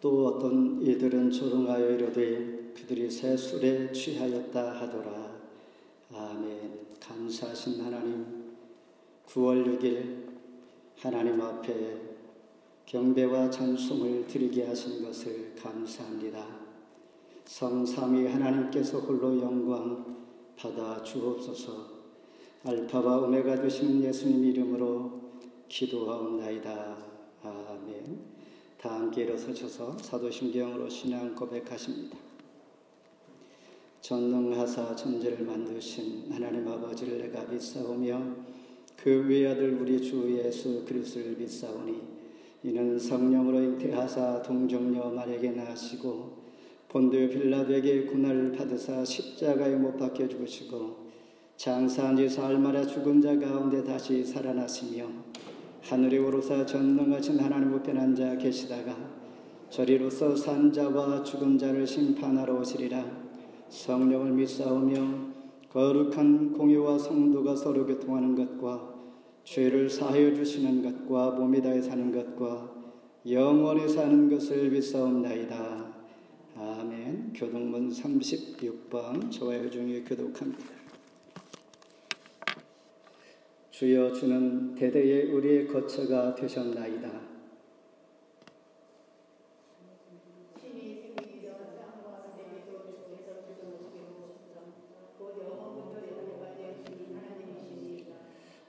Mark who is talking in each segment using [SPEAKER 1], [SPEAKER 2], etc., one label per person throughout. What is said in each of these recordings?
[SPEAKER 1] 또 어떤 이들은 조롱하여 이르되 그들이 새 술에 취하였다 하더라. 아멘. 감사하신 하나님, 9월 6일 하나님 앞에 경배와 찬송을 드리게 하신 것을 감사합니다. 성삼위 하나님께서 홀로 영광 받아 주옵소서. 알파와 오메가 되시는 예수님 이름으로 기도하옵나이다. 아멘. 다 함께 일어서셔서 사도신경으로 신앙 고백하십니다. 전능하사 천지를 만드신 하나님 아버지를 내가 믿사오며 그 외아들 우리 주 예수 그리스도를 믿사오니 이는 성령으로 잉태하사 동정녀 마리아에게 나시고 본디오 빌라도에게 고난을 받으사 십자가에 못 박혀 죽으시고 장사한 지 사흘 만에 죽은 자 가운데 다시 살아나시며 하늘에 오르사 전능하신 하나님 우편 앉아 계시다가 저리로서 산 자와 죽은 자를 심판하러 오시리라. 성령을 믿사오며 거룩한 공의와 성도가 서로 교통하는 것과 죄를 사하여 주시는 것과 몸이 다해 사는 것과 영원히 사는 것을 믿사옵나이다. 아멘. 교동문 36번 저와 여중에 교독합니다. 주여, 주는 대대에 우리의 거처가 되셨나이다.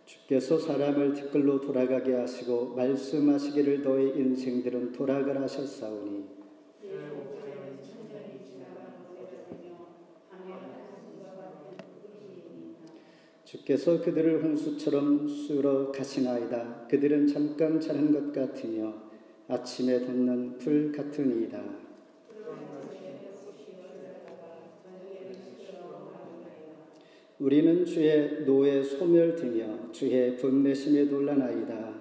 [SPEAKER 1] 주께서 사람을 티끌로 돌아가게 하시고 말씀하시기를 너희 인생들은 돌아가라 하셨사오니 주께서 그들을 홍수처럼 쓸어 가시나이다. 그들은 잠깐 자는 것 같으며 아침에 돋는 불 같으니이다. 우리는 주의 노에 소멸되며 주의 분내심에 놀라나이다.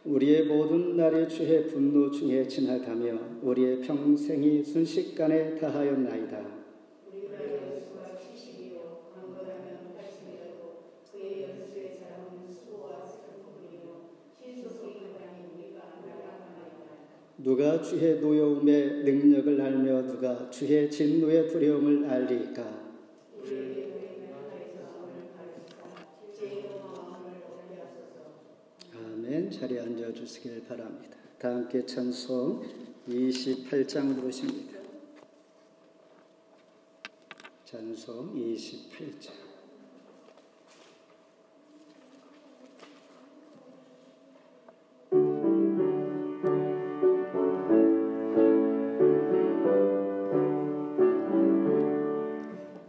[SPEAKER 1] 우리의 모든 날이 주의 분노 중에 지나가며 우리의 평생이 순식간에 다하였나이다. 누가 주의 노여움의 능력을 알며 누가 주의 진노의 두려움을 알리까? 아멘. 자리에 앉아주시길 바랍니다. 다 함께 찬송 28장 부르십니다. 찬송 28장.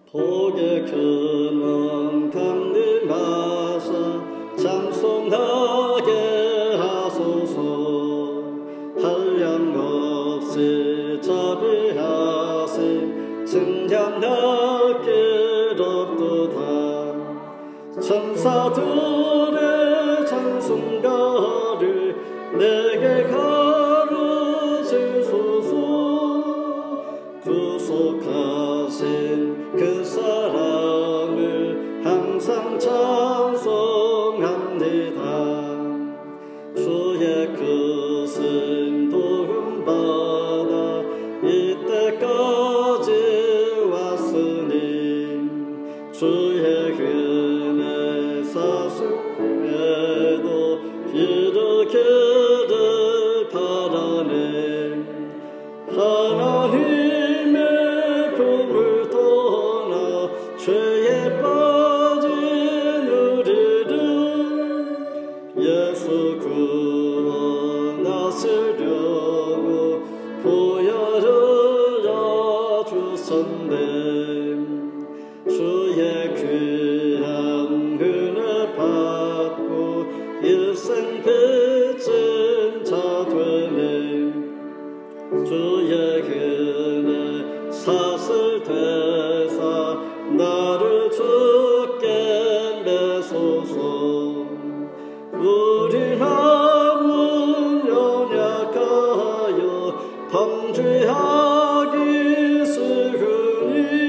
[SPEAKER 1] 복의 근원 감림하사 찬송하게 하소서. 한량없이 자비하심 승량할 길 없도다. 천사들의 찬송가를 내게 가르치소서. 구속하신 그 사랑을 항상 찬송합니다. 주의 크신 도움 받아 이때까지 왔으니 주의 은혜 사수에도 이르기를 바라네. 하나님의 품을 떠나 죄에 빠진 우리를 예수 구원하시려고 보혈을 주셨네. 주의 귀한 은혜 받고 일생 빚진 자 되네. 주의 은혜 사슬 되사 나를 주께 매소서. 우리 마음은 연약하여 범죄하기 쉬우니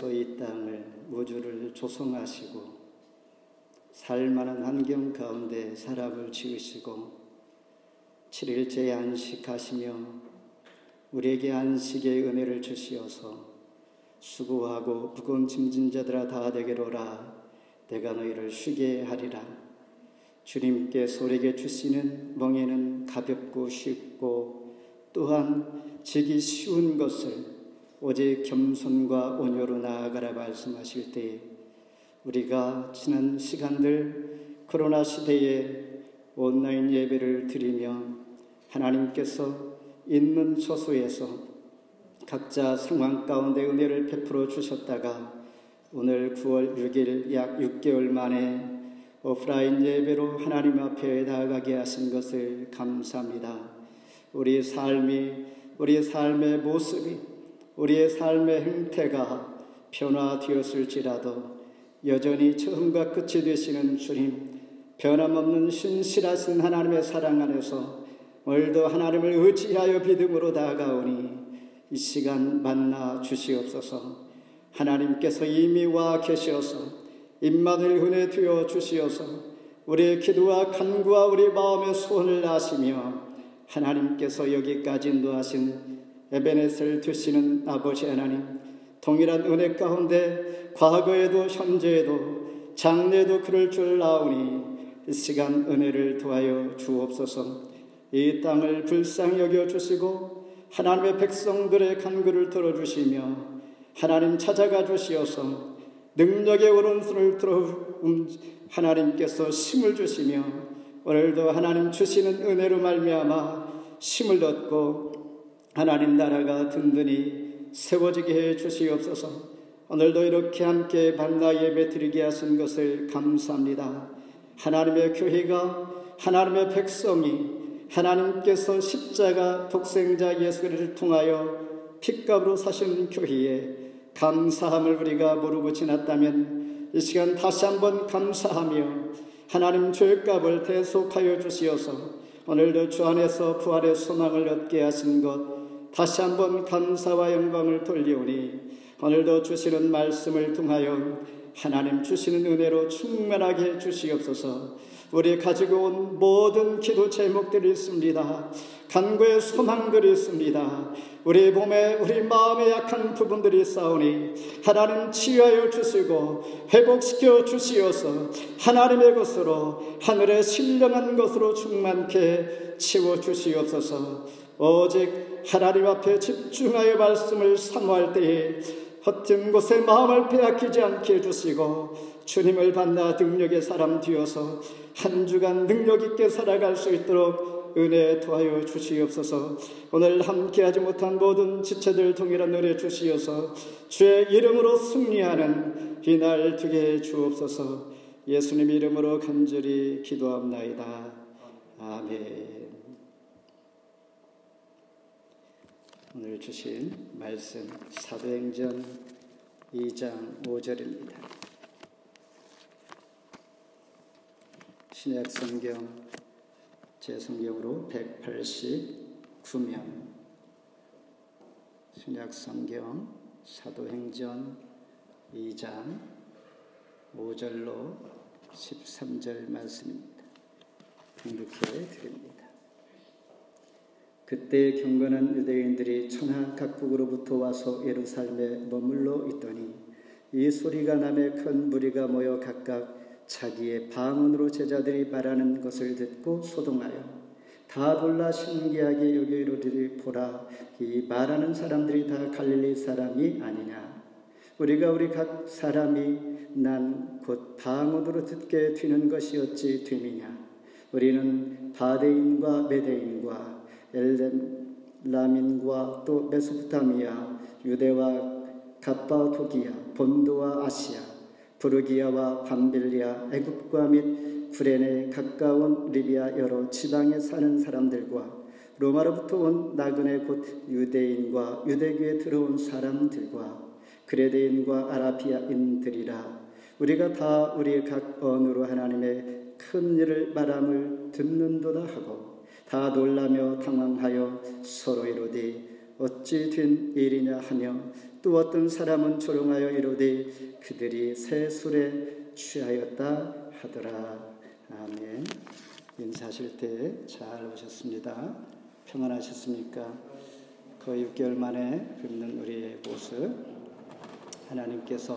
[SPEAKER 1] 하나님께서 이 땅을 우주를 조성하시고 살만한 환경 가운데 사람을 지으시고 7일째에 안식하시며 우리에게 안식의 은혜를 주시어서 수고하고 무거운 짐진 자들아 다 내게로라 내가 너희를 쉬게 하리라. 주님께서 우리에게 주시는 멍에는 가볍고 쉽고 또한 지기 쉬운 것을 오직 겸손과 온유로 나아가라 말씀하실 때 우리가 지난 시간들 코로나 시대에 온라인 예배를 드리며 하나님께서 있는 처소에서 각자 상황 가운데 은혜를 베풀어 주셨다가 오늘 9월 6일 약 6개월 만에 오프라인 예배로 하나님 앞에 나아가게 하신 것을 감사합니다. 우리의 삶의 모습이 우리의 삶의 형태가 변화되었을지라도 여전히 처음과 끝이 되시는 주님, 변함없는 신실하신 하나님의 사랑 안에서 오늘도 하나님을 의지하여 믿음으로 다가오니 이 시간 만나 주시옵소서. 하나님께서 이미 와 계시어서 임마누엘 은혜 되어 주시어서 우리의 기도와 간구와 우리 마음의 소원을 아시며 하나님께서 여기까지 인도하신 에베네셀 되시는 아버지 하나님, 동일한 은혜 가운데 과거에도 현재에도 장래에도 그럴 줄 아오니 이 시간 은혜를 도하여 주옵소서. 이 땅을 불쌍히 여겨주시고 하나님의 백성들의 간구를 들어주시며 하나님 찾아가 주시어서 능력의 오른손을 들어 하나님께서 힘을 주시며 오늘도 하나님 주시는 은혜로 말미암아 힘을 얻고 하나님 나라가 든든히 세워지게 해 주시옵소서. 오늘도 이렇게 함께 만나 예배 드리게 하신 것을 감사합니다. 하나님의 교회가 하나님의 백성이 하나님께서 십자가 독생자 예수를 통하여 핏값으로 사신 교회에 감사함을 우리가 모르고 지났다면 이 시간 다시 한번 감사하며 하나님 죄값을 대속하여 주시어서 오늘도 주 안에서 부활의 소망을 얻게 하신 것 다시 한번 감사와 영광을 돌리오니 오늘도 주시는 말씀을 통하여 하나님 주시는 은혜로 충만하게 해 주시옵소서. 우리 가지고 온 모든 기도 제목들이 있습니다. 간구의 소망들이 있습니다. 우리 몸에 우리 마음에 약한 부분들이 있사오니 하나님 치유하여 주시고 회복시켜 주시어서 하나님의 것으로 하늘의 신령한 것으로 충만케 채워 주시옵소서. 오직 하나님 앞에 집중하여 말씀을 사모할 때에 헛된 곳에 마음을 빼앗기지 않게 해주시고 주님을 만나 능력의 사람 되어서 한 주간 능력 있게 살아갈 수 있도록 은혜 도하여 주시옵소서. 오늘 함께하지 못한 모든 지체들 동일한 은혜 주시어서 주의 이름으로 승리하는 이날 되게 해 주옵소서. 예수님 이름으로 간절히 기도합나이다. 아멘. 오늘 주신 말씀 사도행전 2장 5절입니다. 신약 성경 제 성경으로 189면 신약 성경 사도행전 2장 5절로 13절 말씀입니다. 봉독해 드립니다. 그때 경건한 유대인들이 천하 각국으로부터 와서 예루살렘에 머물러 있더니 이 소리가 나매 큰 무리가 모여 각각 자기의 방언으로 제자들이 말하는 것을 듣고 소동하여 다 놀라 신기하게 여겨 이르되 보라, 이 말하는 사람들이 다 갈릴리 사람이 아니냐. 우리가 우리 각 사람이 난 곧 방언으로 듣게 되는 것이었지 됨이냐. 우리는 바데인과 메데인과 엘람인과 또 메소포타미아, 유대와 갑바도기아, 본도와 아시아, 부르기아와 밤빌리아, 애굽과 및 구레네 가까운 리비아 여러 지방에 사는 사람들과 로마로부터 온 나그네 곧 유대인과 유대교에 들어온 사람들과 그레데인과 아라비아인들이라. 우리가 다 우리의 각 언어로 하나님의 큰 일을 말함을 듣는도다 하고 다 놀라며 당황하여 서로 이르되 어찌 된 일이냐 하며 또 어떤 사람은 조롱하여 이르되 그들이 새 술에 취하였다 하더라. 아멘. 인사하실 때 잘 오셨습니다. 평안하셨습니까? 거의 6개월 만에 뵙는 우리의 모습, 하나님께서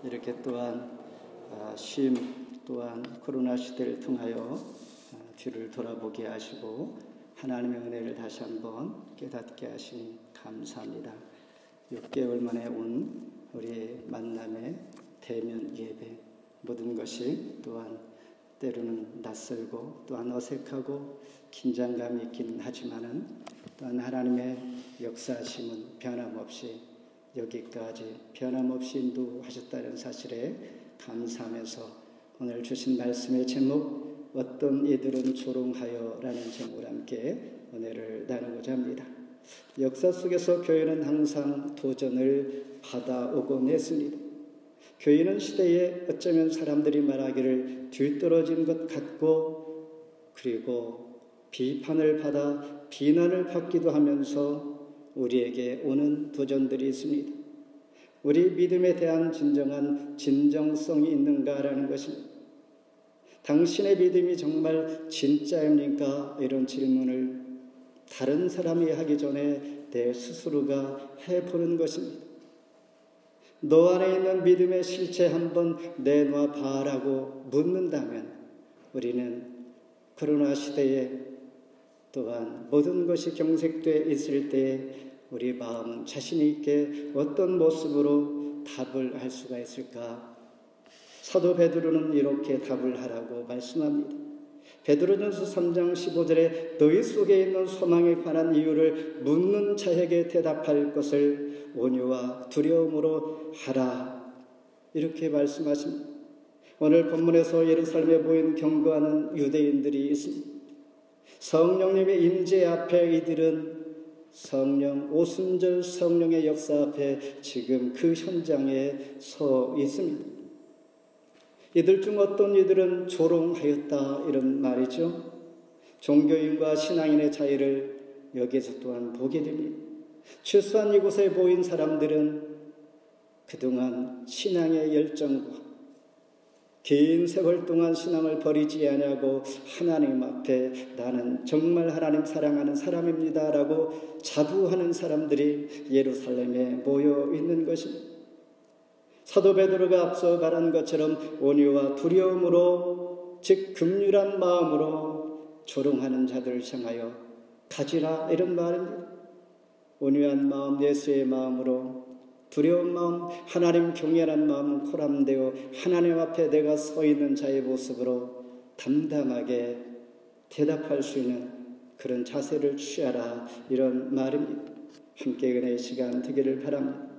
[SPEAKER 1] 이렇게 또한 쉼 또한 코로나 시대를 통하여 뒤를 돌아보게 하시고 하나님의 은혜를 다시 한번 깨닫게 하시니 감사합니다. 6개월 만에 온 우리의 만남의 대면 예배, 모든 것이 또한 때로는 낯설고 또한 어색하고 긴장감이 있긴 하지만은 또한 하나님의 역사하심은 변함없이 여기까지 변함없이 인도하셨다는 사실에 감사하면서 오늘 주신 말씀의 제목 어떤 이들은 조롱하여 라는 제목으로 함께 은혜를 나누고자 합니다. 역사 속에서 교회는 항상 도전을 받아오곤 했습니다. 교회는 시대에 어쩌면 사람들이 말하기를 뒤떨어진 것 같고 그리고 비판을 받아 비난을 받기도 하면서 우리에게 오는 도전들이 있습니다. 우리 믿음에 대한 진정한 진정성이 있는가라는 것입니다. 당신의 믿음이 정말 진짜입니까? 이런 질문을 다른 사람이 하기 전에 내 스스로가 해보는 것입니다. 너 안에 있는 믿음의 실체 한번 내놔 봐라고 묻는다면 우리는 코로나 시대에 또한 모든 것이 경색되어 있을 때 우리 마음은 자신 있게 어떤 모습으로 답을 할 수가 있을까? 사도 베드로는 이렇게 답을 하라고 말씀합니다. 베드로전서 3장 15절에 너희 속에 있는 소망에 관한 이유를 묻는 자에게 대답할 것을 온유와 두려움으로 하라. 이렇게 말씀하십니다. 오늘 본문에서 예루살렘에 모인 경거하는 유대인들이 있습니다. 성령님의 임재 앞에 이들은 성령, 오순절 성령의 역사 앞에 지금 그 현장에 서 있습니다. 이들 중 어떤 이들은 조롱하였다 이런 말이죠. 종교인과 신앙인의 차이를 여기에서 또한 보게 됩니다. 최소한 이곳에 모인 사람들은 그동안 신앙의 열정과 긴 세월 동안 신앙을 버리지 아니하고 하나님 앞에 나는 정말 하나님 사랑하는 사람입니다 라고 자부하는 사람들이 예루살렘에 모여 있는 것입니다. 사도 베드로가 앞서 말한 것처럼 온유와 두려움으로 즉 긍휼한 마음으로 조롱하는 자들을 향하여 가지라 이런 말입니다. 온유한 마음, 예수의 마음으로 두려운 마음, 하나님 경외하는 마음 코람되어 하나님 앞에 내가 서 있는 자의 모습으로 담담하게 대답할 수 있는 그런 자세를 취하라 이런 말입니다. 함께 은혜의 시간 되기를 바랍니다.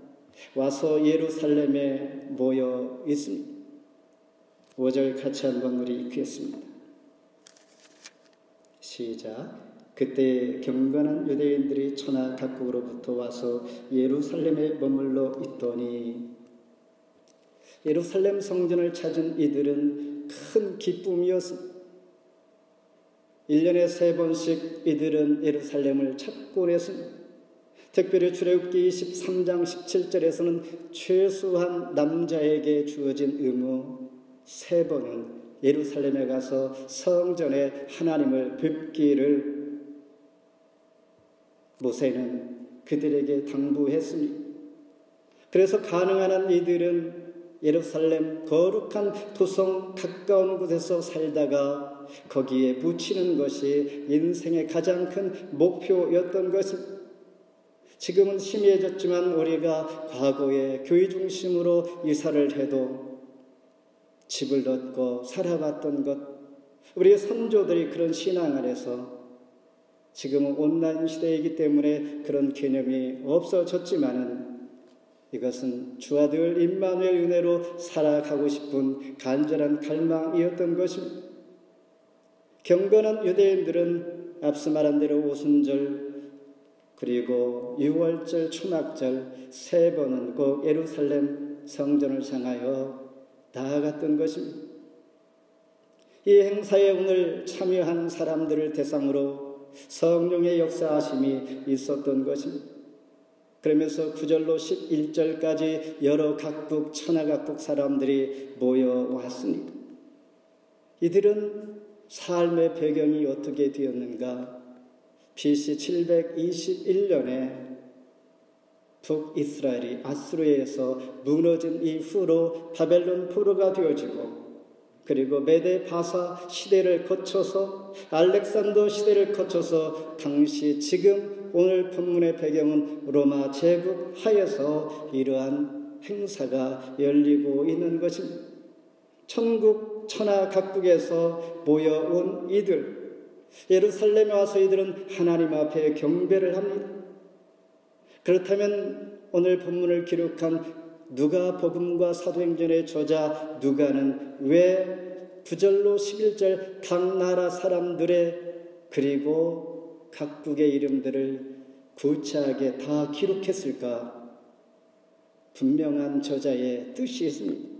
[SPEAKER 1] 와서 예루살렘에 모여 있습니다. 5절 같이 한번 우리 읽겠습니다. 시작. 그때 경건한 유대인들이 천하 각국으로부터 와서 예루살렘에 머물러 있더니 예루살렘 성전을 찾은 이들은 큰 기쁨이었습니다. 1년에 3번씩 이들은 예루살렘을 찾곤 했습니다. 특별히 출애굽기 23장 17절에서는 최소한 남자에게 주어진 의무 3번은 예루살렘에 가서 성전에 하나님을 뵙기를 모세는 그들에게 당부했습니다. 그래서 가능한 한 이들은 예루살렘 거룩한 도성 가까운 곳에서 살다가 거기에 묻히는 것이 인생의 가장 큰 목표였던 것입니다. 지금은 희미해졌지만 우리가 과거에 교회 중심으로 이사를 해도 집을 얻고 살아왔던 것, 우리의 선조들이 그런 신앙 안에서 지금은 온라인 시대이기 때문에 그런 개념이 없어졌지만은 이것은 주와 늘 임마누엘 은혜로 살아가고 싶은 간절한 갈망이었던 것입니다. 경건한 유대인들은 앞서 말한 대로 오순절 그리고 6월절 초막절 3번은 꼭 예루살렘 성전을 향하여 나아갔던 것입니다. 이 행사에 오늘 참여하는 사람들을 대상으로 성령의 역사하심이 있었던 것입니다. 그러면서 9절로 11절까지 여러 각국 천하각국 사람들이 모여왔습니다. 이들은 삶의 배경이 어떻게 되었는가? BC 721년에 북이스라엘이 아수르에서 무너진 이후로 바벨론 포로가 되어지고, 그리고 메데 바사 시대를 거쳐서 알렉산더 시대를 거쳐서 당시 지금 오늘 본문의 배경은 로마 제국 하에서 이러한 행사가 열리고 있는 것입니다. 천국 천하 각국에서 모여온 이들, 예루살렘에 와서 이들은 하나님 앞에 경배를 합니다. 그렇다면 오늘 본문을 기록한 누가복음과 사도행전의 저자 누가는 왜 9절로 11절 각 나라 사람들의 그리고 각국의 이름들을 구체하게 다 기록했을까? 분명한 저자의 뜻이 있습니다.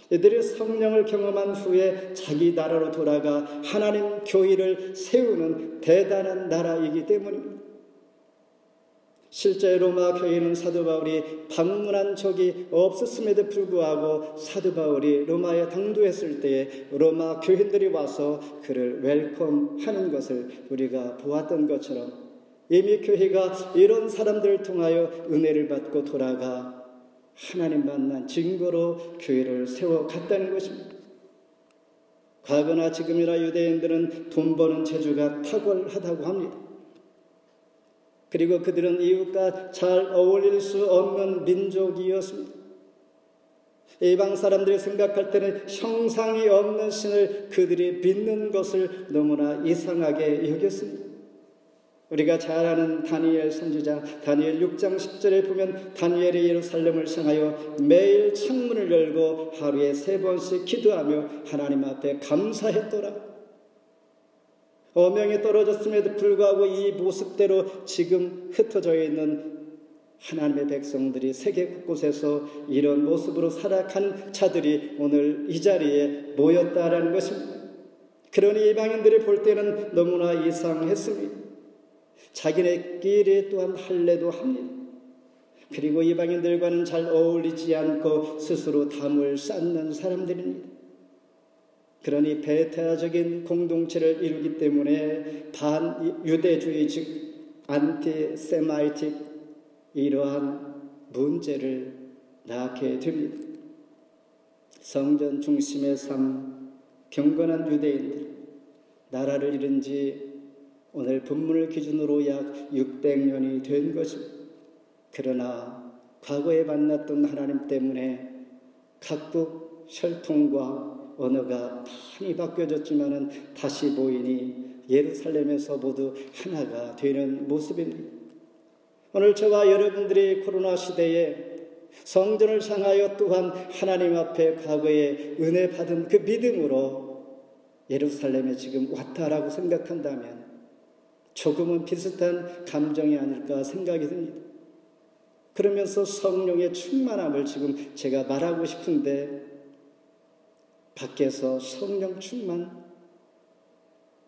[SPEAKER 1] 이들이 성령을 경험한 후에 자기 나라로 돌아가 하나님 교회를 세우는 대단한 나라이기 때문입니다. 실제 로마 교회는 사도 바울이 방문한 적이 없었음에도 불구하고 사도 바울이 로마에 당도했을 때에 로마 교인들이 와서 그를 웰컴하는 것을 우리가 보았던 것처럼 이미 교회가 이런 사람들을 통하여 은혜를 받고 돌아가 하나님 만난 증거로 교회를 세워갔다는 것입니다. 과거나 지금이나 유대인들은 돈 버는 재주가 탁월하다고 합니다. 그리고 그들은 이웃과 잘 어울릴 수 없는 민족이었습니다. 이방 사람들이 생각할 때는 형상이 없는 신을 그들이 믿는 것을 너무나 이상하게 여겼습니다. 우리가 잘 아는 다니엘 선지자 다니엘 6장 10절에 보면 다니엘이 예루살렘을 향하여 매일 창문을 열고 하루에 3번씩 기도하며 하나님 앞에 감사했더라. 어명이 떨어졌음에도 불구하고 이 모습대로 지금 흩어져 있는 하나님의 백성들이 세계 곳곳에서 이런 모습으로 살아가는 자들이 오늘 이 자리에 모였다라는 것입니다. 그러니 이방인들이 볼 때는 너무나 이상했습니다. 자기네끼리 또한 할례도 합니다. 그리고 이방인들과는 잘 어울리지 않고 스스로 담을 쌓는 사람들입니다. 그러니 배타적인 공동체를 이루기 때문에 반유대주의 즉 안티세마이틱 이러한 문제를 낳게 됩니다. 성전 중심의 삶, 경건한 유대인들, 나라를 잃은 지 오늘 본문을 기준으로 약 600년이 된 것입니다. 그러나 과거에 만났던 하나님 때문에 각국 혈통과 언어가 많이 바뀌어졌지만은 다시 보이니 예루살렘에서 모두 하나가 되는 모습입니다. 오늘 저와 여러분들이 코로나 시대에 성전을 향하여 또한 하나님 앞에 과거에 은혜 받은 그 믿음으로 예루살렘에 지금 왔다라고 생각한다면 조금은 비슷한 감정이 아닐까 생각이 듭니다. 그러면서 성령의 충만함을 지금 제가 말하고 싶은데 밖에서 성령 충만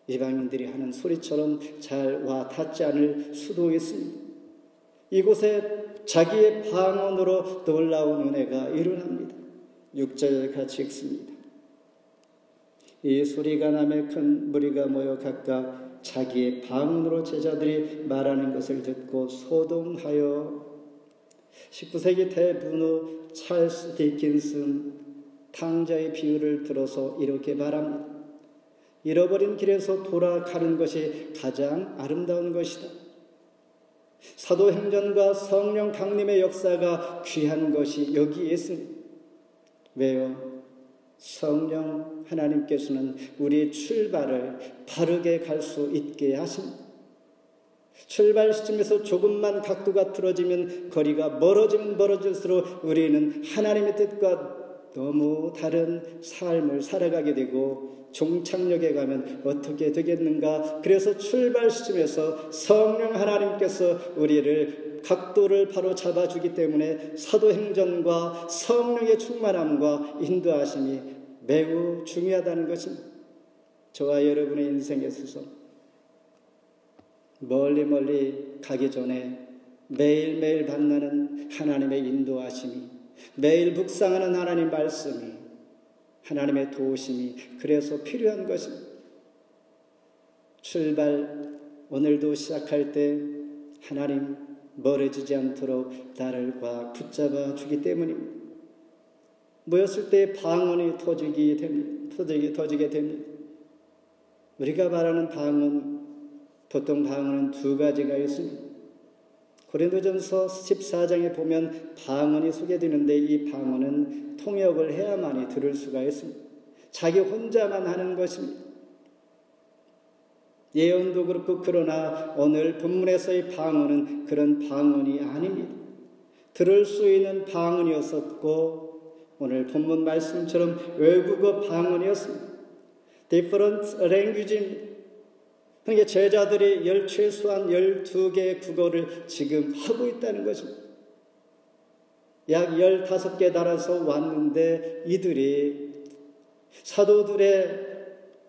[SPEAKER 1] 이방인들이 하는 소리처럼 잘 와 닿지 않을 수도 있습니다. 이곳에 자기의 방언으로 놀라운 은혜가 일어납니다. 6절 같이 읽습니다. 이 소리가 남에 큰 무리가 모여 각각 자기의 방언으로 제자들이 말하는 것을 듣고 소동하여 19세기 대문호 찰스 디킨슨 탕자의 비유를 들어서 이렇게 말합니다. 잃어버린 길에서 돌아가는 것이 가장 아름다운 것이다. 사도행전과 성령 강림의 역사가 귀한 것이 여기에 있습니다. 왜요? 성령 하나님께서는 우리의 출발을 바르게 갈 수 있게 하십니다. 출발 시점에서 조금만 각도가 틀어지면 거리가 멀어지면 멀어질수록 우리는 하나님의 뜻과 너무 다른 삶을 살아가게 되고 종착역에 가면 어떻게 되겠는가. 그래서 출발 시점에서 성령 하나님께서 우리를 각도를 바로 잡아주기 때문에 사도행전과 성령의 충만함과 인도하심이 매우 중요하다는 것입니다. 저와 여러분의 인생에 있어서 멀리 가기 전에 매일매일 만나는 하나님의 인도하심이, 매일 묵상하는 하나님 말씀이, 하나님의 도우심이 그래서 필요한 것입니다. 출발 오늘도 시작할 때 하나님 멀어지지 않도록 나를 붙잡아 주기 때문입니다. 모였을 때 방언이 터지게 됩니다. 우리가 말하는 방언, 보통 방언은 두 가지가 있습니다. 고린도전서 14장에 보면 방언이 소개되는데 이 방언은 통역을 해야만이 들을 수가 있습니다. 자기 혼자만 하는 것입니다. 예언도 그렇고, 그러나 오늘 본문에서의 방언은 그런 방언이 아닙니다. 들을 수 있는 방언이었었고, 오늘 본문 말씀처럼 외국어 방언이었습니다. Different language입니다. 그러니까 제자들이 최소한 12개의 국어를 지금 하고 있다는 것입니다. 약 15개 나라에서 왔는데 이들이 사도들의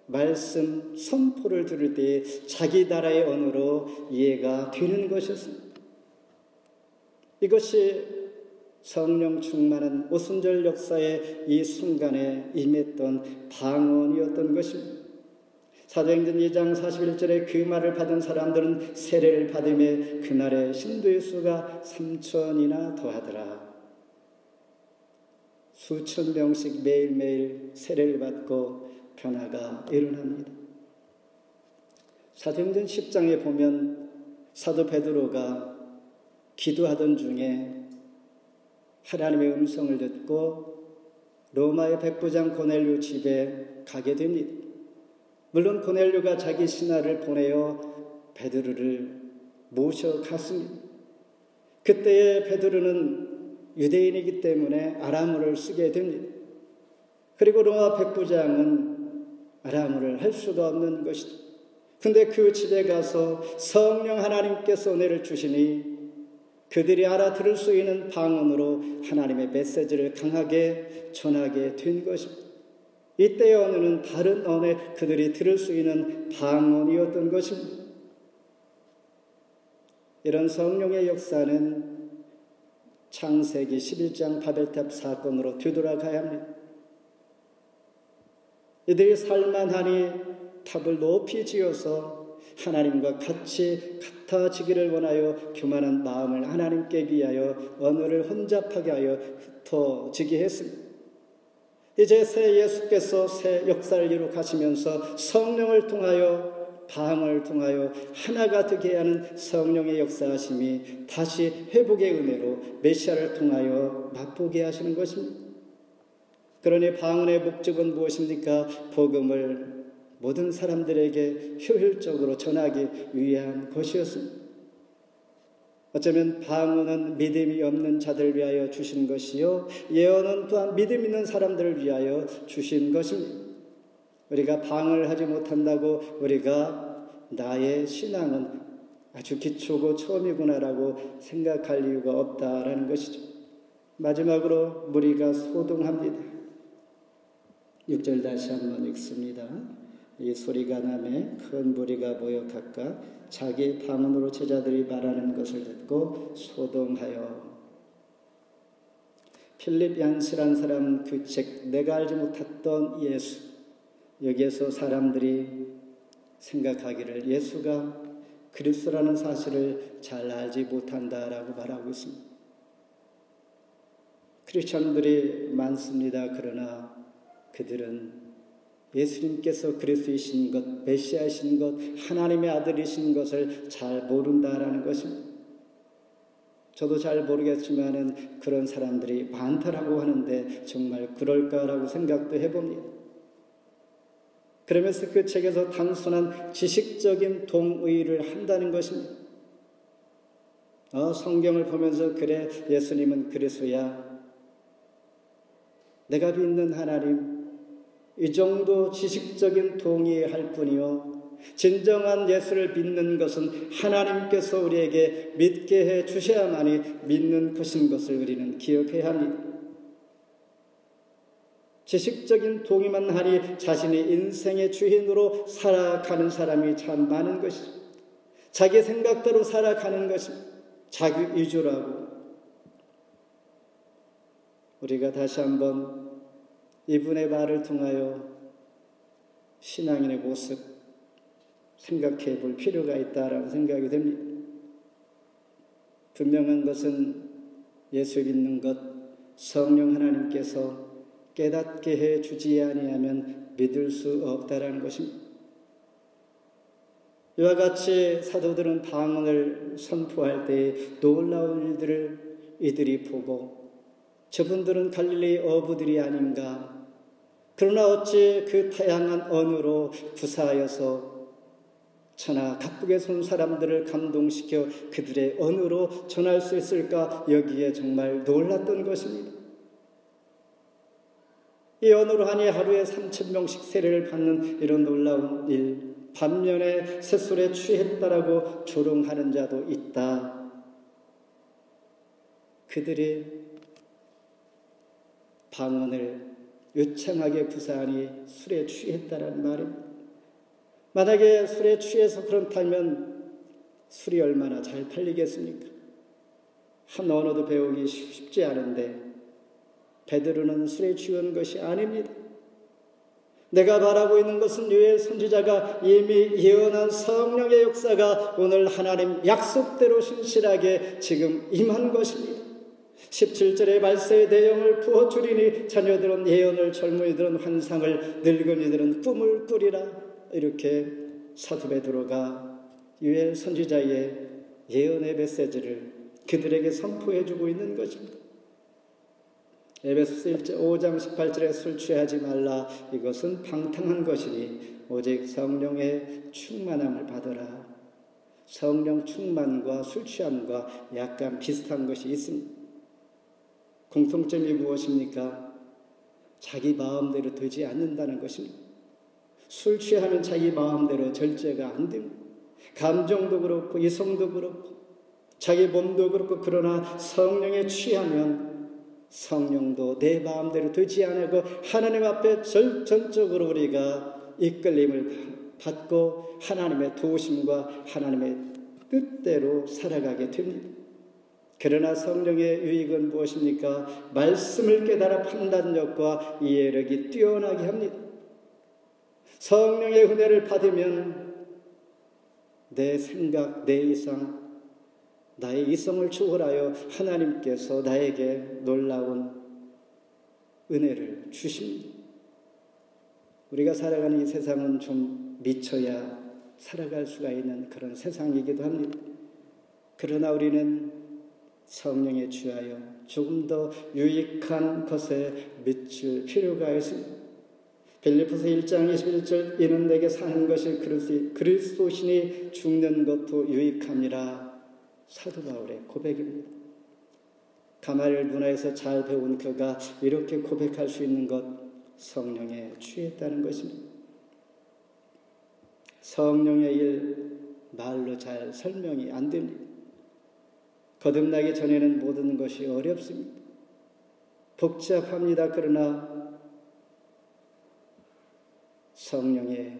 [SPEAKER 1] 말씀 선포를 들을 때 자기 나라의 언어로 이해가 되는 것이었습니다. 이것이 성령 충만한 오순절 역사의 이 순간에 임했던 방언이었던 것입니다. 사도행전 2장 41절에 그 말을 받은 사람들은 세례를 받음에 그날의 신도의 수가 3,000이나 더하더라. 수천 명씩 매일매일 세례를 받고 변화가 일어납니다. 사도행전 10장에 보면 사도 베드로가 기도하던 중에 하나님의 음성을 듣고 로마의 백부장 고넬료 집에 가게 됩니다. 물론 고넬료가 자기 신하를 보내어 베드로를 모셔갔습니다. 그때의 베드로는 유대인이기 때문에 아람어를 쓰게 됩니다. 그리고 로마 백부장은 아람어를 할 수가 없는 것이죠. 근데 그 집에 가서 성령 하나님께서 은혜를 주시니 그들이 알아들을 수 있는 방언으로 하나님의 메시지를 강하게 전하게 된 것입니다. 이때의 언어는 다른 언어에 그들이 들을 수 있는 방언이었던 것입니다. 이런 성령의 역사는 창세기 11장 바벨탑 사건으로 되돌아가야 합니다. 이들이 살만하니 탑을 높이 지어서 하나님과 같이 같아지기를 원하여 교만한 마음을 하나님께 비하여 언어를 혼잡하게 하여 흩어지게 했습니다. 이제 새 예수께서 새 역사를 이룩하시면서 성령을 통하여 방언을 통하여 하나가 되게 하는 성령의 역사하심이 다시 회복의 은혜로 메시아를 통하여 맛보게 하시는 것입니다. 그러니 방언의 목적은 무엇입니까? 복음을 모든 사람들에게 효율적으로 전하기 위한 것이었습니다. 어쩌면 방언은 믿음이 없는 자들을 위하여 주신 것이요, 예언은 또한 믿음 있는 사람들을 위하여 주신 것입니다. 우리가 방언을 하지 못한다고 우리가 나의 신앙은 아주 기초고 처음이구나라고 생각할 이유가 없다라는 것이죠. 마지막으로 무리가 소동합니다. 6절 다시 한번 읽습니다. 이 소리가 나매 큰 무리가 모여 각각 자기 방언으로 제자들이 말하는 것을 듣고 소동하여. 필립 얀스라는 사람 그 책 내가 알지 못했던 예수, 여기에서 사람들이 생각하기를 예수가 그리스도라는 사실을 잘 알지 못한다라고 말하고 있습니다. 크리스천들이 많습니다. 그러나 그들은 예수님께서 그리스도이신 것, 메시아이신 것, 하나님의 아들이신 것을 잘 모른다라는 것입니다. 저도 잘 모르겠지만은 그런 사람들이 많다라고 하는데 정말 그럴까라고 생각도 해봅니다. 그러면서 그 책에서 단순한 지식적인 동의를 한다는 것입니다. 성경을 보면서 그래, 예수님은 그리스도야, 내가 믿는 하나님, 이 정도 지식적인 동의할 뿐이요, 진정한 예수를 믿는 것은 하나님께서 우리에게 믿게 해 주셔야만이 믿는 것인 것을 우리는 기억해야 합니다. 지식적인 동의만 하니 자신이 인생의 주인으로 살아가는 사람이 참 많은 것이죠. 자기 생각대로 살아가는 것입니다. 자기 위주라고 우리가 다시 한번 이분의 말을 통하여 신앙인의 모습 생각해 볼 필요가 있다라고 생각이 됩니다. 분명한 것은 예수 믿는 것, 성령 하나님께서 깨닫게 해 주지 아니하면 믿을 수 없다라는 것입니다. 이와 같이 사도들은 방언을 선포할 때 놀라운 일들을 이들이 보고 저분들은 갈릴리 어부들이 아닌가. 그러나 어찌 그 다양한 언어로 구사하여서 천하 각국에 선 사람들을 감동시켜 그들의 언어로 전할 수 있을까? 여기에 정말 놀랐던 것입니다. 이 언어로 하니 하루에 3,000명씩 세례를 받는 이런 놀라운 일, 반면에 셋술에 취했다라고 조롱하는 자도 있다. 그들이 방언을 유창하게 구사하니 술에 취했다라는 말입니다. 만약에 술에 취해서 그렇다면 술이 얼마나 잘 팔리겠습니까? 한 언어도 배우기 쉽지 않은데 베드로는 술에 취한 것이 아닙니다. 내가 바라고 있는 것은 요엘 선지자가 이미 예언한 성령의 역사가 오늘 하나님 약속대로 신실하게 지금 임한 것입니다. 17절의 말세의 내용을 부어주리니 자녀들은 예언을, 젊은이들은 환상을, 늙은이들은 꿈을 꾸리라. 이렇게 사도 베드로가 요엘 선지자의 예언의 메시지를 그들에게 선포해주고 있는 것입니다. 에베소서 5장 18절에 술 취하지 말라. 이것은 방탕한 것이니 오직 성령의 충만함을 받으라. 성령 충만과 술 취함과 약간 비슷한 것이 있습니다. 공통점이 무엇입니까? 자기 마음대로 되지 않는다는 것입니다. 술 취하면 자기 마음대로 절제가 안 됩니다. 감정도 그렇고 이성도 그렇고 자기 몸도 그렇고, 그러나 성령에 취하면 성령도 내 마음대로 되지 않고 하나님 앞에 전적으로 우리가 이끌림을 받고 하나님의 도우심과 하나님의 뜻대로 살아가게 됩니다. 그러나 성령의 유익은 무엇입니까? 말씀을 깨달아 판단력과 이해력이 뛰어나게 합니다. 성령의 은혜를 받으면 내 생각, 내 이상, 나의 이성을 초월하여 하나님께서 나에게 놀라운 은혜를 주십니다. 우리가 살아가는 이 세상은 좀 미쳐야 살아갈 수가 있는 그런 세상이기도 합니다. 그러나 우리는 성령에 취하여 조금 더 유익한 것에 미칠 필요가 있습니다. 빌립보서 1장 21절 이는 내게 사는 것이 그리스도시니 죽는 것도 유익함이라. 사도 바울의 고백입니다. 가말리엘 문화에서 잘 배운 그가 이렇게 고백할 수 있는 것, 성령에 취했다는 것입니다. 성령의 일 말로 잘 설명이 안 됩니다. 거듭나기 전에는 모든 것이 어렵습니다. 복잡합니다. 그러나 성령의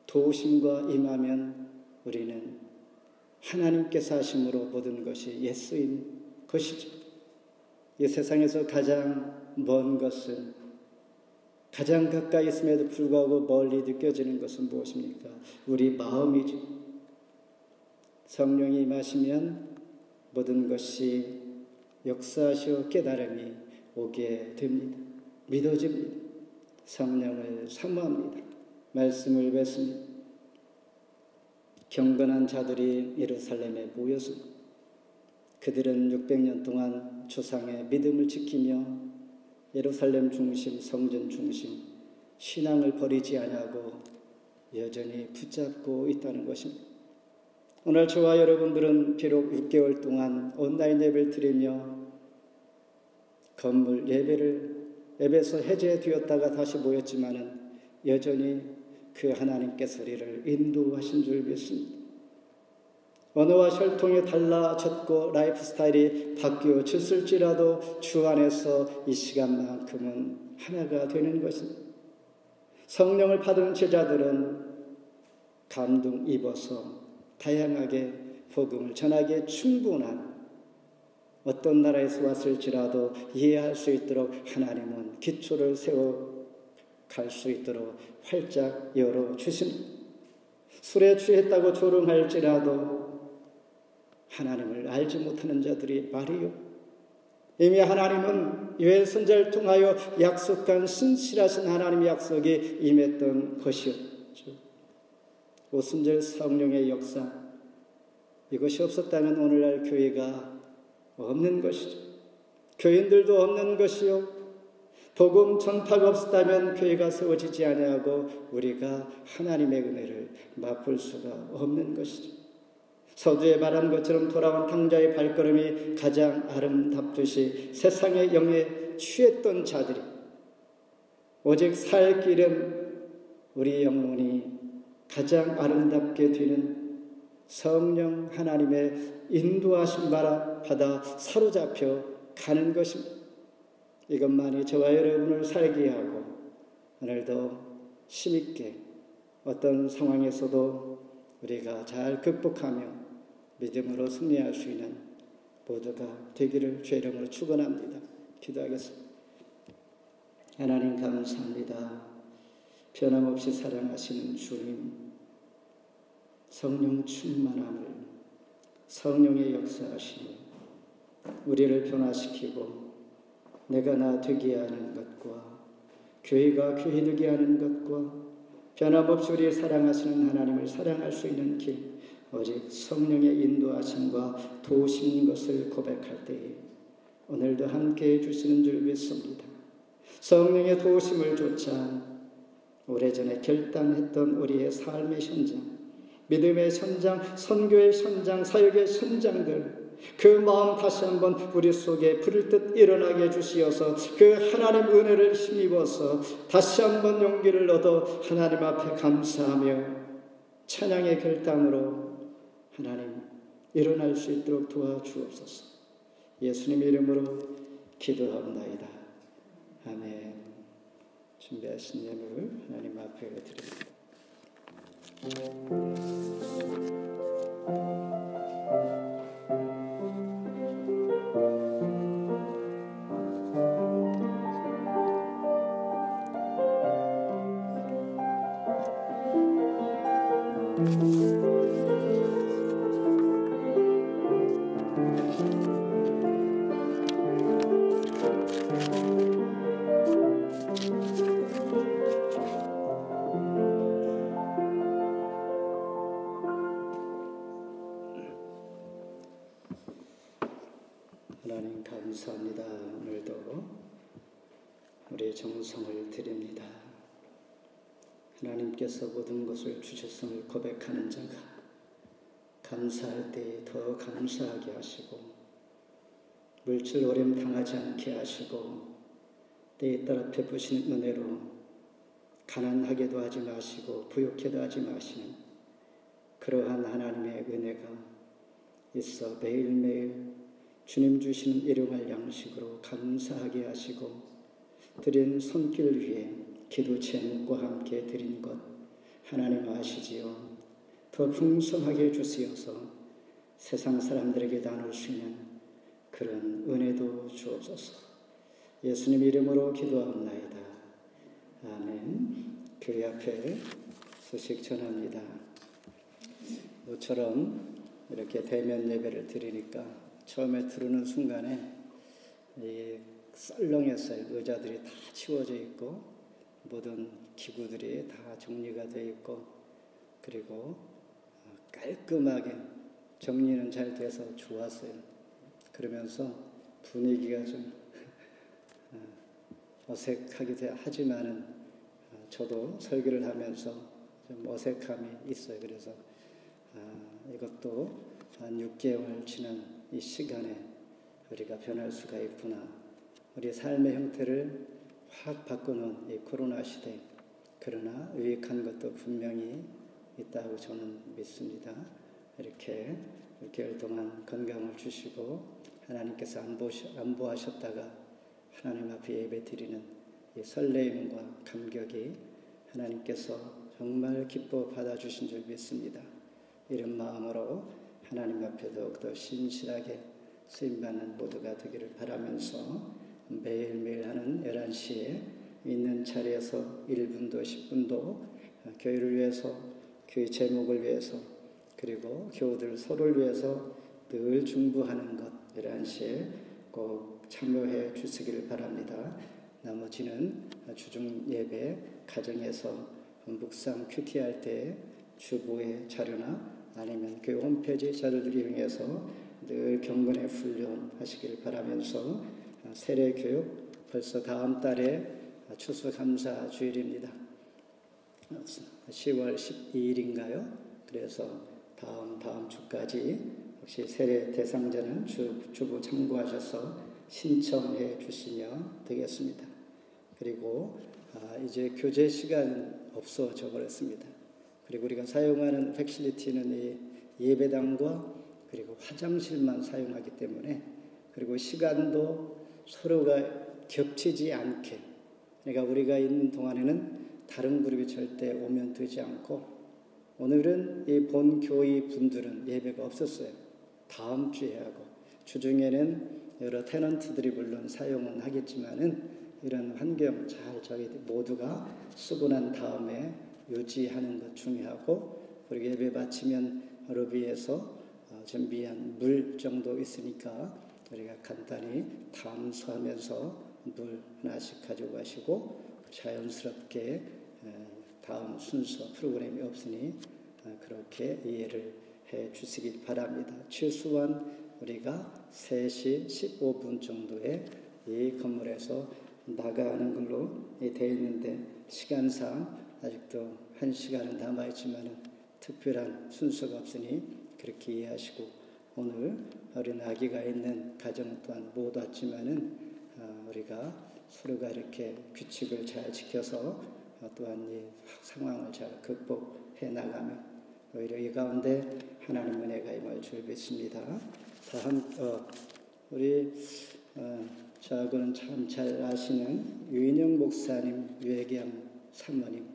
[SPEAKER 1] 도우심과 임하면 우리는 하나님께서 하심으로 모든 것이 예수인 것이죠. 이 세상에서 가장 먼 것은, 가장 가까이 있음에도 불구하고 멀리 느껴지는 것은 무엇입니까? 우리 마음이죠. 성령이 임하시면 모든 것이 역사하시어 깨달음이 오게 됩니다. 믿어집니다. 성령을 사모합니다. 말씀을 뵙습니다. 경건한 자들이 예루살렘에 모였습니다. 그들은 600년 동안 조상의 믿음을 지키며 예루살렘 중심, 성전 중심, 신앙을 버리지 아니하고 여전히 붙잡고 있다는 것입니다. 오늘 저와 여러분들은 비록 6개월 동안 온라인 예배를 드리며 건물 예배에서 해제되었다가 다시 모였지만은 여전히 그 하나님께서 우리를 인도하신 줄 믿습니다. 언어와 혈통이 달라졌고 라이프 스타일이 바뀌어졌을지라도 주 안에서 이 시간만큼은 하나가 되는 것입니다. 성령을 받은 제자들은 감동 입어서 다양하게 복음을 전하기에 충분한 어떤 나라에서 왔을지라도 이해할 수 있도록 하나님은 기초를 세워 갈 수 있도록 활짝 열어주십니다. 술에 취했다고 조롱할지라도 하나님을 알지 못하는 자들이 말이요. 이미 하나님은 유엘 선지자를 통하여 약속한 신실하신 하나님의 약속이 임했던 것이었죠. 오순절 성령의 역사, 이것이 없었다면 오늘날 교회가 없는 것이죠. 교인들도 없는 것이요. 복음 전파가 없었다면 교회가 세워지지 아니하고 우리가 하나님의 은혜를 맛볼 수가 없는 것이죠. 서두에 말한 것처럼 돌아온 탕자의 발걸음이 가장 아름답듯이 세상의 영에 취했던 자들이 오직 살 길은 우리 영혼이 가장 아름답게 되는 성령 하나님의 인도하심 받아 사로잡혀 가는 것입니다. 이것만이 저와 여러분을 살게 하고 오늘도 힘있게 어떤 상황에서도 우리가 잘 극복하며 믿음으로 승리할 수 있는 모두가 되기를 주의 이름으로 축원합니다. 기도하겠습니다. 하나님 감사합니다. 변함없이 사랑하시는 주님, 성령 충만함을, 성령의 역사하심을 우리를 변화시키고 내가 나 되게 하는 것과 교회가 교회 되게 하는 것과 변함없이 우리를 사랑하시는 하나님을 사랑할 수 있는 길, 오직 성령의 인도하심과 도우시는 것을 고백할 때에 오늘도 함께해 주시는 줄 믿습니다. 성령의 도우심을 쫓아 오래전에 결단했던 우리의 삶의 현장, 믿음의 현장, 선교의 현장, 사역의 현장들, 그 마음 다시 한번 우리 속에 부를 듯 일어나게 해주시어서 그 하나님 은혜를 힘입어서 다시 한번 용기를 얻어 하나님 앞에 감사하며 찬양의 결단으로 하나님 일어날 수 있도록 도와주옵소서. 예수님 이름으로 기도합나이다. 아멘. 준비하신 예물을 하나님 앞에 드립니다. 하나님 감사합니다. 오늘도 우리의 정성을 드립니다. 하나님께서 모든 것을 주셨음을 고백하는 자가 감사할 때에 더 감사하게 하시고 물질 어려움 당하지 않게 하시고 때에 따라 베푸시는 은혜로 가난하게도 하지 마시고 부욕해도 하지 마시는 그러한 하나님의 은혜가 있어 매일매일 주님 주시는 일용할 양식으로 감사하게 하시고 드린 손길 위에 기도 제목과 함께 드린 것 하나님 아시지요. 더 풍성하게 해주시어서 세상 사람들에게 나눌 수 있는 그런 은혜도 주옵소서. 예수님 이름으로 기도합나이다. 아멘. 교회 앞에 소식 전합니다. 모처럼 이렇게 대면 예배를 드리니까 처음에 들어오는 순간에 이 썰렁했어요. 의자들이 다 치워져 있고 모든 기구들이 다 정리가 되어 있고 그리고 깔끔하게 정리는 잘 돼서 좋았어요. 그러면서 분위기가 좀 어색하기도 하지만은 저도 설교를 하면서 좀 어색함이 있어요. 그래서 이것도 한 6개월 지난 이 시간에 우리가 변할 수가 있구나. 우리 삶의 형태를 확 바꾸는 이 코로나 시대, 그러나 유익한 것도 분명히 있다고 저는 믿습니다. 이렇게 6개월 동안 건강을 주시고 하나님께서 안보하셨다가 하나님 앞에 예배 드리는 이 설레임과 감격이 하나님께서 정말 기뻐 받아주신 줄 믿습니다. 이런 마음으로 하나님 앞에 더욱더 신실하게 쓰임받는 모두가 되기를 바라면서 매일매일 하는 11시에 있는 자리에서 1분도 10분도 교회를 위해서, 교회 제목을 위해서, 그리고 교우들 서로를 위해서 늘 중보하는 것 11시에 꼭 참여해 주시기를 바랍니다. 나머지는 주중 예배, 가정에서 묵상 큐티 할 때 주보의 자료나 아니면 교회 홈페이지 자료들을 이용해서 늘 경건의 훈련 하시길 바라면서 세례교육 벌써 다음 달에 추수감사 주일입니다. 10월 12일인가요? 그래서 다음 주까지 혹시 세례 대상자는 주보 참고하셔서 신청해 주시면 되겠습니다. 그리고 이제 교제 시간 없어져 버렸습니다. 그리고 우리가 사용하는 패실리티는 이 예배당과 그리고 화장실만 사용하기 때문에, 그리고 시간도 서로가 겹치지 않게, 그러니까 우리가 있는 동안에는 다른 그룹이 절대 오면 되지 않고, 오늘은 이 본교회 분들은 예배가 없었어요. 다음 주에 하고, 주중에는 여러 테넌트들이 물론 사용은 하겠지만은 이런 환경 잘 저희 모두가 쓰고 난 다음에 유지하는 것 중요하고, 그리고 예배 마치면 로비에서 준비한 물 정도 있으니까 우리가 간단히 담수하면서 물 하나씩 가지고 가시고, 자연스럽게 다음 순서 프로그램이 없으니 그렇게 이해를 해 주시기 바랍니다. 최소한 우리가 3시 15분 정도에 이 건물에서 나가는 걸로 되어 있는데, 시간상 아직도 1시간은 남아있지만 특별한 순서가 없으니 그렇게 이해하시고, 오늘 어린 아기가 있는 가정 또한 못 왔지만은 우리가 서로가 이렇게 규칙을 잘 지켜서 또한 이 상황을 잘 극복해 나가면 오히려 이 가운데 하나님 은혜가 임할 줄 믿습니다. 우리 저하고는 참 잘 아시는 유인영 목사님, 유혜경 사모님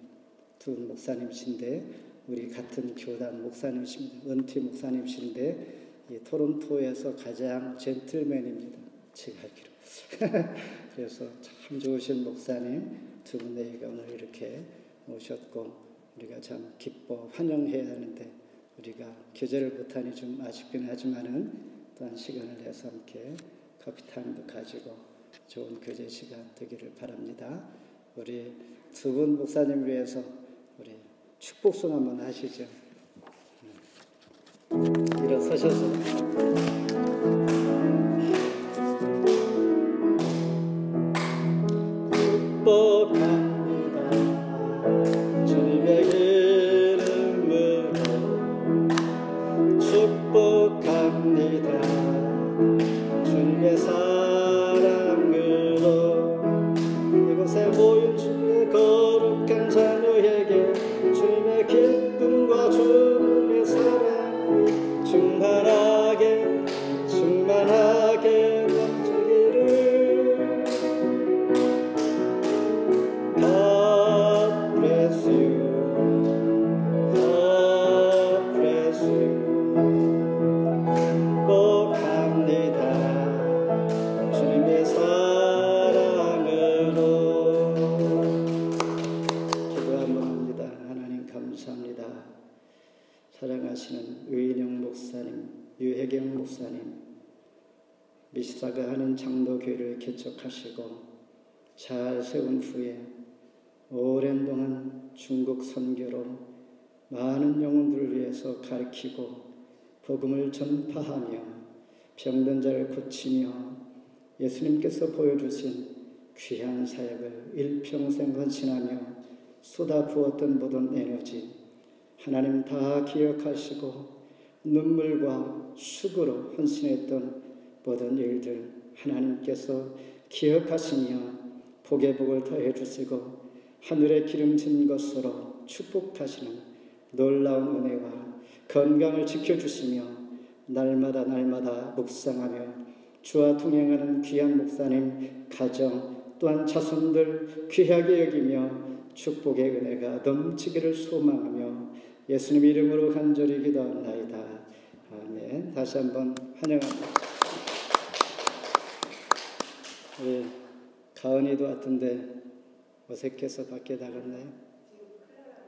[SPEAKER 1] 두 목사님이신데, 우리 같은 교단 목사님이십니다. 은퇴 목사님이신데 이 토론토에서 가장 젠틀맨입니다. 제가 알기로. 그래서 참 좋으신 목사님 두 분에게 오늘 이렇게 오셨고, 우리가 참 기뻐 환영해야 하는데 우리가 교제를 못하니 좀 아쉽긴 하지만은 또한 시간을 내서 함께 커피타임도 가지고 좋은 교제 시간 되기를 바랍니다. 우리 두 분 목사님 위해서 우리 축복송 한번 하시죠. 일어서셔서 축복합니다. 주님의 이름으로 축복합니다. 주님의 사랑으로 이곳에 모인 주의 거룩한 자녀에게 주님의 기쁨과 주님의 사랑이 충만하게 넘치기를. God bless you. God bless you. 복합니다. 주님의 사랑으로. 기도 한번 합니다. 하나님 감사합니다. 사랑하시는 유인영 목사님, 유혜경 목사님, 미시사가 하는 장로교회를 개척하시고 잘 세운 후에 오랜 동안 중국 선교로 많은 영혼들을 위해서 가르치고 복음을 전파하며 병든 자를 고치며 예수님께서 보여주신 귀한 사역을 일평생 헌신하며 쏟아부었던 모든 에너지 하나님 다 기억하시고 눈물과 수고로 헌신했던 모든 일들 하나님께서 기억하시며 복의 복을 더해 주시고 하늘에 기름진 것으로 축복하시는 놀라운 은혜와 건강을 지켜주시며 날마다 묵상하며 주와 동행하는 귀한 목사님 가정 또한 자손들 귀하게 여기며 축복의 은혜가 넘치기를 소망하며 예수님 이름으로 간절히 기도합나이다. 아멘. 다시 한번 환영합니다. 우리 가은이도 왔던데 어색해서 밖에 나갔나요?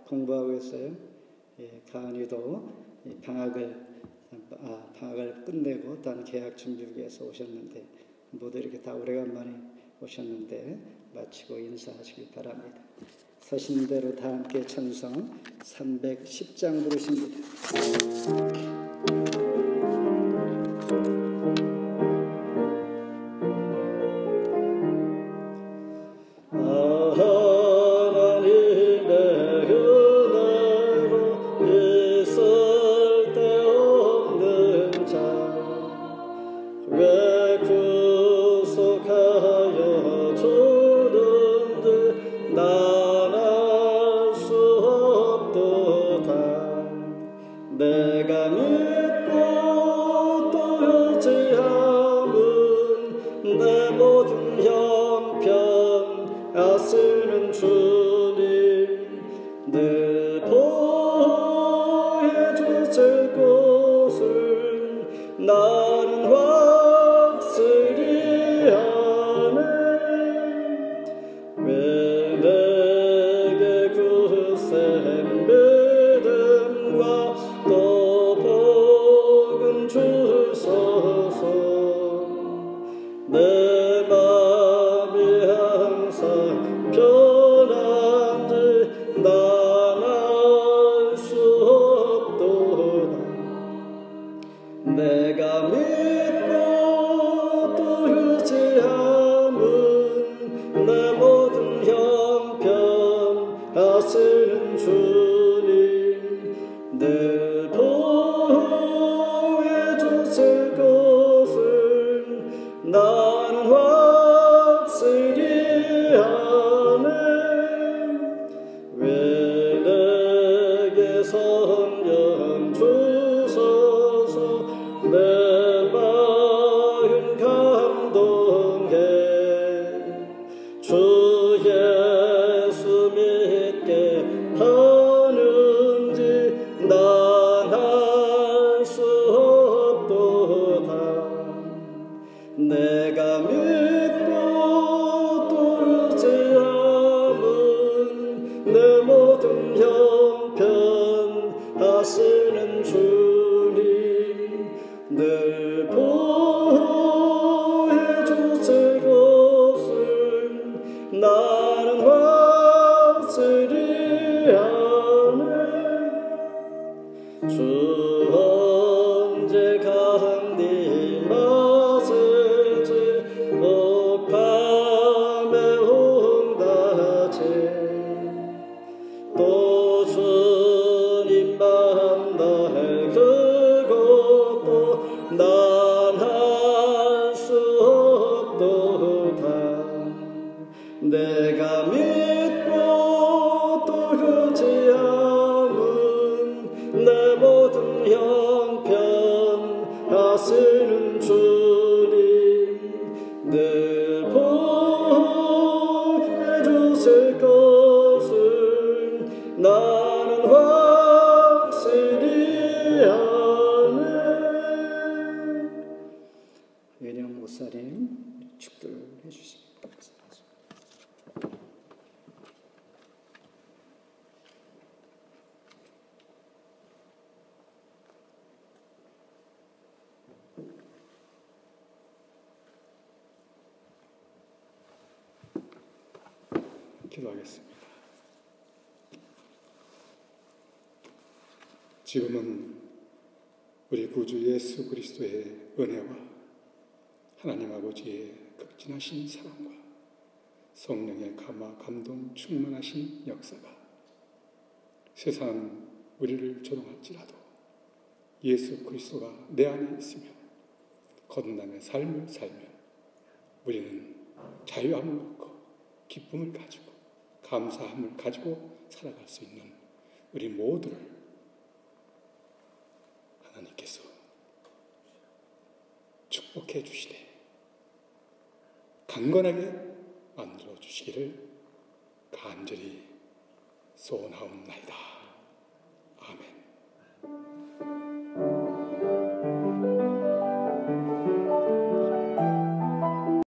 [SPEAKER 1] 공부하고 있어요? 예, 가은이도 방학을 끝내고 딴 계약 준비를 위해서 오셨는데 모두 이렇게 다 오래간만에 오셨는데 마치고 인사하시길 바랍니다. 서신 대로 다 함께 찬송 310장 부르십니다.
[SPEAKER 2] 내가 믿고 또 의지함은 내 모든 형편 하시는 주님 늘 보호해 주실 곳을 나는 확실히 아네. 왜 내게 굳센 믿음과 또 복음 주소서. 내 맘이 항상 편한지 난 알 수 없도다. 내가 믿고 또 의지함은 내 모든 형편 하시는 주님 늘 보호해 주실 것을 나는 확실히 아네. 왜 내게 성령 주소서. 내 마음 감동해 주 예수 믿게 하는지 난 알 수 없도다. 내가 믿고 또 의지함은 내 모든 형편 하시는 주님 늘 보호해 주실 것을 나는 확실히 아네. 주 언제 강림 하실지 밤에 온다지. 또 주님 만날 그것도 난 알 수 없도다. 내가 믿고 또 의지함은 내 모든 형편 하시는 주님 늘 보호해 주실 것을 나는 확실히 아네.
[SPEAKER 1] 윤영 목사님 축도해 주십니다.
[SPEAKER 2] 기도하겠습니다. 지금은 우리 구주 예수 그리스도의 은혜와 하나님 아버지의 극진하신 사랑과 성령의 감화 감동 충만하신 역사가 세상 우리를 조롱할지라도 예수 그리스도가 내 안에 있으면 거듭남의 삶을 살면 우리는 자유함을 얻고 기쁨을 가지고 감사함을 가지고 살아갈 수 있는 우리 모두를 하나님께서 축복해 주시되 강건하게 만들어 주시기를 간절히 소원하옵나이다. 아멘.